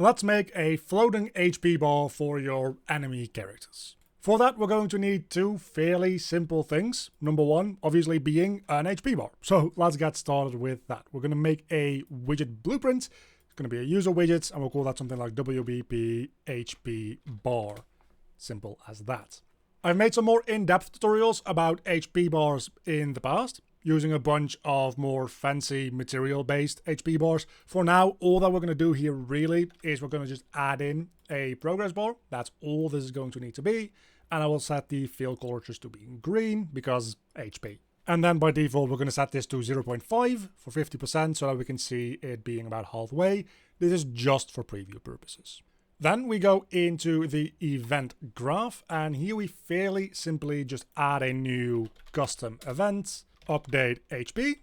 Let's make a floating HP bar for your enemy characters. For that, we're going to need two fairly simple things. Number one, obviously being an HP bar. So let's get started with that. We're going to make a widget blueprint. It's going to be a user widget, and we'll call that something like WBP HP bar. Simple as that. I've made some more in-depth tutorials about HP bars in the past, using a bunch of more fancy material-based HP bars. For now, all that we're going to do here really is we're going to just add in a progress bar. That's all this is going to need to be. And I will set the fill color just to be in green because HP. And then by default, we're going to set this to 0.5 for 50% so that we can see it being about halfway. This is just for preview purposes. Then we go into the event graph, and here we fairly simply just add a new custom event, update HP.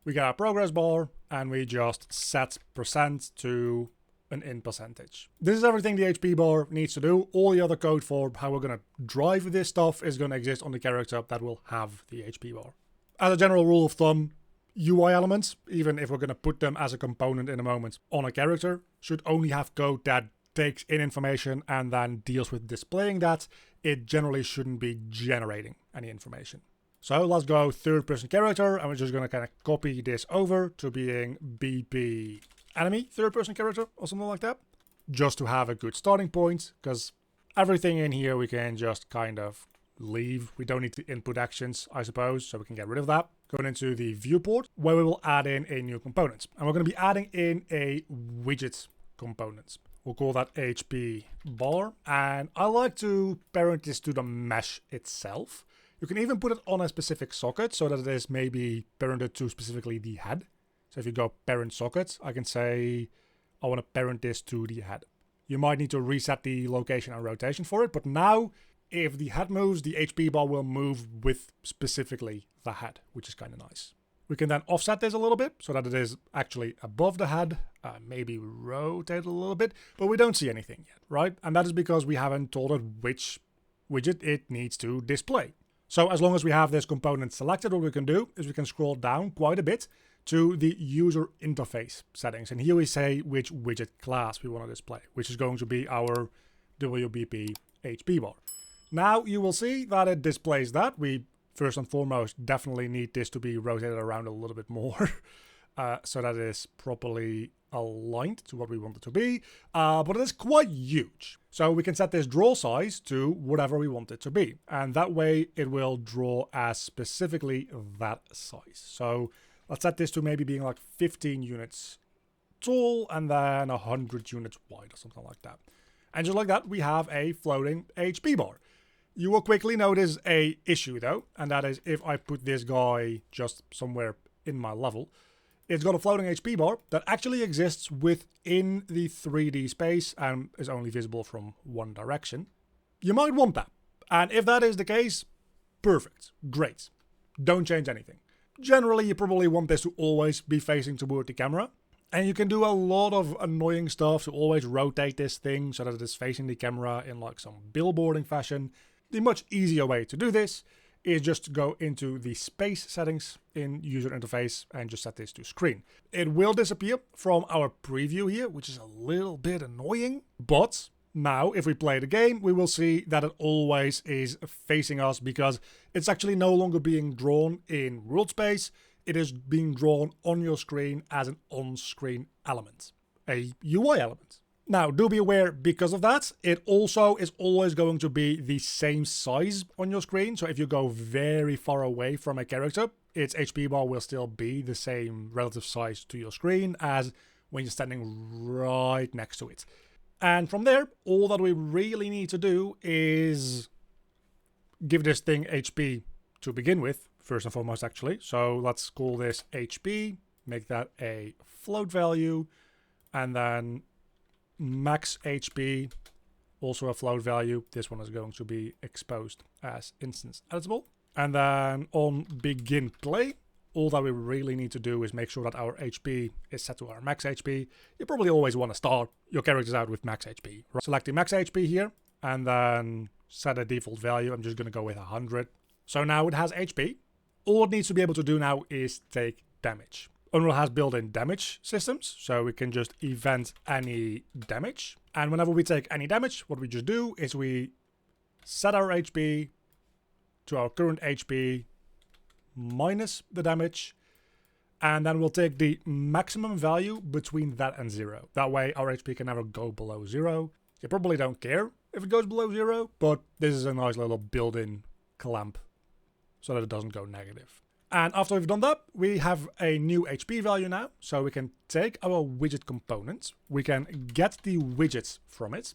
We get our progress bar, and we just set percent to an in percentage. This is everything the HP bar needs to do. All the other code for how we're going to drive this stuff is going to exist on the character that will have the HP bar. As a general rule of thumb, UI elements, even if we're going to put them as a component in a moment on a character, should only have code that takes in information and then deals with displaying that. It generally shouldn't be generating any information. So let's go third person character, and we're just going to kind of copy this over to being BP enemy third person character or something like that, just to have a good starting point, because everything in here we can just kind of leave. We don't need the input actions, I suppose, so we can get rid of that. Going into the viewport, where we will add in a new component, and we're going to be adding in a widget component. We'll call that HP bar, and I like to parent this to the mesh itself. You can even put it on a specific socket so that it is maybe parented to specifically the head. So if you go parent socket, I can say I want to parent this to the head. You might need to reset the location and rotation for it, but now if the head moves, the HP bar will move with specifically the head, which is kind of nice. We can then offset this a little bit so that it is actually above the head, maybe rotate a little bit, but we don't see anything yet, right? And that is because we haven't told it which widget it needs to display. So as long as we have this component selected, what we can do is we can scroll down quite a bit to the user interface settings. And here we say which widget class we want to display, which is going to be our WBP HP bar. Now you will see that it displays that. We first and foremost definitely need this to be rotated around a little bit more so that it is properly aligned to what we want it to be, but it is quite huge. So we can set this draw size to whatever we want it to be, and that way it will draw as specifically that size. So let's set this to maybe being like 15 units tall and then 100 units wide or something like that. And just like that, we have a floating HP bar. You will quickly notice a issue though, and that is if I put this guy just somewhere in my level, it's got a floating HP bar that actually exists within the 3D space and is only visible from one direction. You might want that. And if that is the case, perfect, great. Don't change anything. Generally, you probably want this to always be facing toward the camera. And you can do a lot of annoying stuff to always rotate this thing so that it is facing the camera in like some billboarding fashion. The much easier way to do this is just to go into the space settings in user interface and just set this to screen. It will disappear from our preview here, which is a little bit annoying, but now if we play the game, we will see that it always is facing us because it's actually no longer being drawn in world space. It is being drawn on your screen as an on-screen element, a UI element. Now, do be aware, because of that, it also is always going to be the same size on your screen. So if you go very far away from a character, its HP bar will still be the same relative size to your screen as when you're standing right next to it. And from there, all that we really need to do is give this thing HP to begin with, first and foremost, actually. So let's call this HP, make that a float value, and then max HP, also a float value. This one is going to be exposed as instance editable. And then on begin play, all that we really need to do is make sure that our HP is set to our max HP. You probably always want to start your characters out with max HP. Right? Select the max HP here and then set a default value. I'm just going to go with 100. So now it has HP. All it needs to be able to do now is take damage. Unreal has built-in damage systems, so we can just event any damage. And whenever we take any damage, what we just do is we set our HP to our current HP minus the damage, and then we'll take the maximum value between that and 0. That way our HP can never go below 0. You probably don't care if it goes below 0, but this is a nice little built-in clamp so that it doesn't go negative. And after we've done that, we have a new HP value now. So we can take our widget component, we can get the widget from it,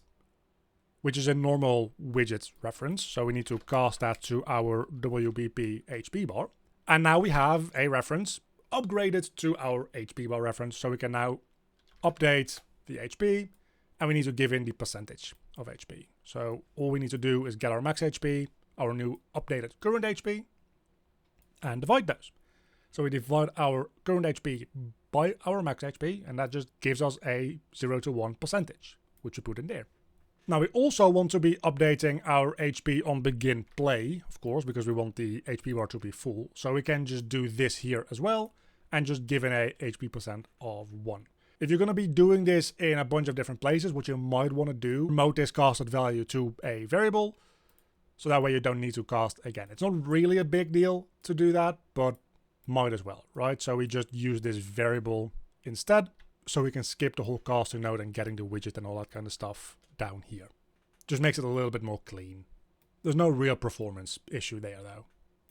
which is a normal widget reference. So we need to cast that to our WBP HP bar. And now we have a reference upgraded to our HP bar reference. So we can now update the HP, and we need to give in the percentage of HP. So all we need to do is get our max HP, our new updated current HP, and divide those. So we divide our current HP by our max HP, and that just gives us a 0 to 1 percentage, which we put in there. Now we also want to be updating our HP on begin play, of course, because we want the HP bar to be full. So we can just do this here as well, and just give in a HP percent of 1. If you're going to be doing this in a bunch of different places, what you might want to do, promote this casted value to a variable, so that way you don't need to cast again. It's not really a big deal to do that, but might as well, right? So we just use this variable instead, so we can skip the whole casting node and getting the widget and all that kind of stuff down here. Just makes it a little bit more clean. There's no real performance issue there though.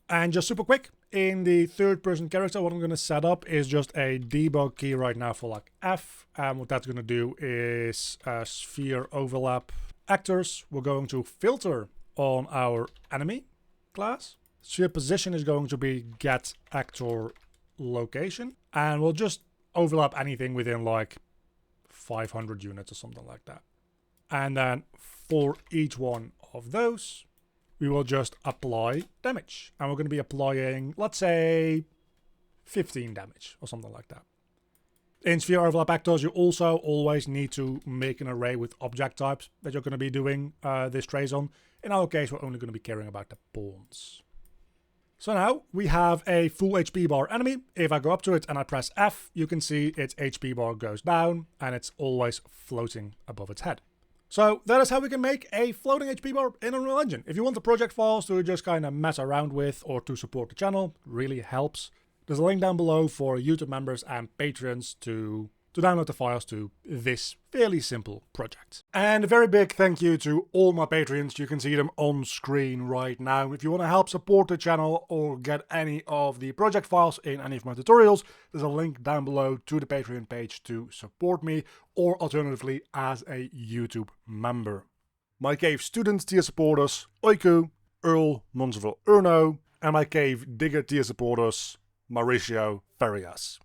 And just super quick, in the third person character, what I'm going to set up is just a debug key right now for like F. And what that's going to do is sphere overlap actors. We're going to filter on our enemy class. Sphere position is going to be get actor location, and we'll just overlap anything within like 500 units or something like that. And then for each one of those, we will just apply damage, and we're going to be applying, let's say, 15 damage or something like that. In sphere overlap actors, you also always need to make an array with object types that you're going to be doing this trace on. In our case, we're only going to be caring about the pawns. So now we have a full HP bar enemy. If I go up to it and I press F, you can see its HP bar goes down and it's always floating above its head. So that is how we can make a floating HP bar in Unreal Engine. If you want the project files to just kind of mess around with or to support the channel, really helps. There's a link down below for YouTube members and patrons to download the files to this fairly simple project. And a very big thank you to all my Patreons. You can see them on screen right now. If you want to help support the channel or get any of the project files in any of my tutorials, there's a link down below to the Patreon page to support me, or alternatively as a YouTube member. My Cave Student tier supporters, Oiku, Earl, Monseville Urno, and my Cave Digger tier supporters, Mauricio Farias.